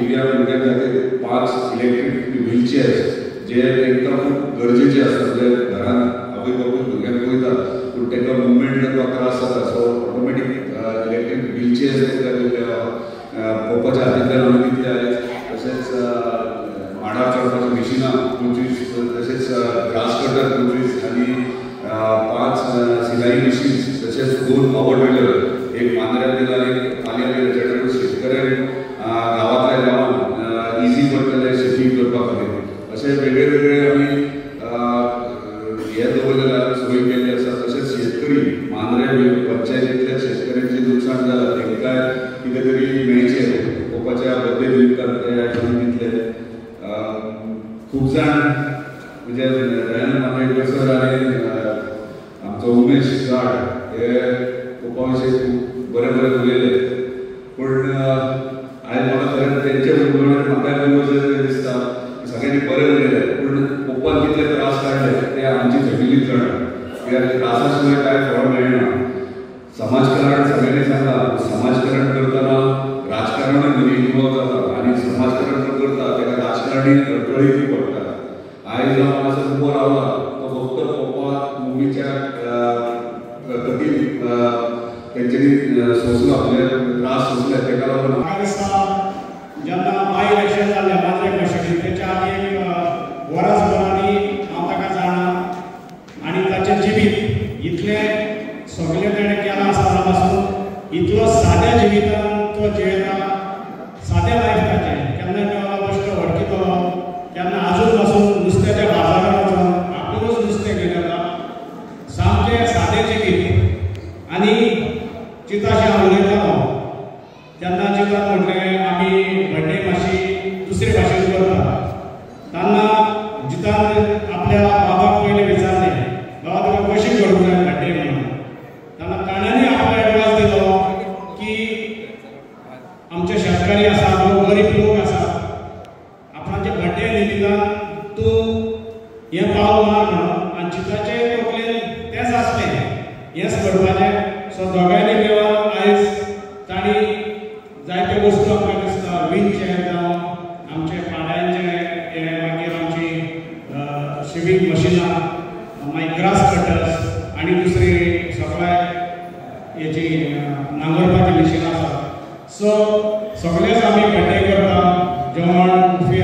दिव्यांग भुरग्यां खातीर 5 इलेक्ट्रीक व्हीलचेअर्स जे तांकां खूब गरजेचे आसता. म्हणजे घरान आवय बापूय भुरग्यांक पळयता पूण तांकां मुवमेंट करपाक त्रास जाता, सो ऑटोमॅटीक इलेक्ट्रीक व्हीलचेअर्स तांकां पप्पाच्या हातींतल्यान आमी दितले. तशेंच माडार चडपाचीं मिशिनां 25, तशेंच ग्रास कटर 25 आनी 5 सिलाई मशीन्स, तशेंच 2 पावर टिलर, एक मांद्र्याक दिला आनी एक तालयार दिला, जेणे करून शेतकऱ्यांक गांवांतल्या गांवांत इजी पडटलें शेती करपा खातीर. अशें वेगळे वेगळे आमी हे दवरलेले आसा, सोय केल्ली आसा. तशेंच शेतकरी मांद्रे पंचायतींतल्या शेतकऱ्यांचें नुकसाण जालां तांकांय कितें तरी मेळचें. पप्पाच्या बर्थडे निमतान ते आयकून दितले. खूब जाण म्हणजे दयानंद मांद्रेकर सर आनी आमचो उमेश गाड हे पप्पा विशीं खूब बरें बरें उलयले. पूण आयज म्हाका खरेंच तेंचे उलोवण्यार म्हाका गरज दिसता. सगळ्यांनी बरें उलयलें पूण पप्पान कितले त्रास काडले ते आमची फॅमिलीच जाणा. कित्याक त्रासा शिवाय कांय फळ मेळना. समाजकारण सगळ्यांनी सांगला, समाजकारण करतना राजकारणान मदीं इन्वॉल्व जाता आनी समाजकारण जो करता ताका राजकारणी अडचणी पडटा. आयज हांव असो उबो रावला तो फक्त पप्पा मम्मीच्या खातीर तेंच्यांनी सोंसलो, आपले त्रास सोंसले ताका लागून. म्हाका दिसता जेन्ना बाय इलेक्शन जाल्लें मांद्रे कशें तेच्या आदी एक वरासभरांनी हांव ताका जाणा आनी ताचें जिवीत इतलें सगळें ताणें केलां आसतना पासून इतलो साद्या जिवितान तो जियेता. सादें लायफ ताचें. केन्ना देवाला कश्ट वडकितलो, केन्ना आजून पासून नुस्त्याच्या बाजारांत वचून आपुणूच नुस्तें घेवन येता. सामकें सादें जिवीत. आनी चिताशें हांव उलयतालो तेन्ना चितान म्हटलें आमी बर्थडे मातशी दुसरे भाशेन करता. तेन्ना जितान आपल्या बाबाक पयलें विचारलें, बाबा तुका कशी करूंक जाय बर्थडे म्हणून. तेन्ना ताणेंनी आपलो एडवायस दिलो की आमचे शेतकारी आसा, गरीब लोक आसा, आपणाचे बर्थडे निमितान तूं हें पावल मार म्हणून. आनी चिताचे तकलेन तेंच आसलें, हेंच करपाचें. सो दोगांयनी मेळोन आयज तांणी जायत्यो वस्तू आमकां दिसता, व्हीलचेअर जावं आमचे पाड्यांचे मागीर आमची शेविंग मशिनां, मागीर ग्रास कटर्स आनी दुसरी सगळ्या हेची नांगरपाची मशिनां आसा. सो सगळेच आमी बर्थडे करता, जेवण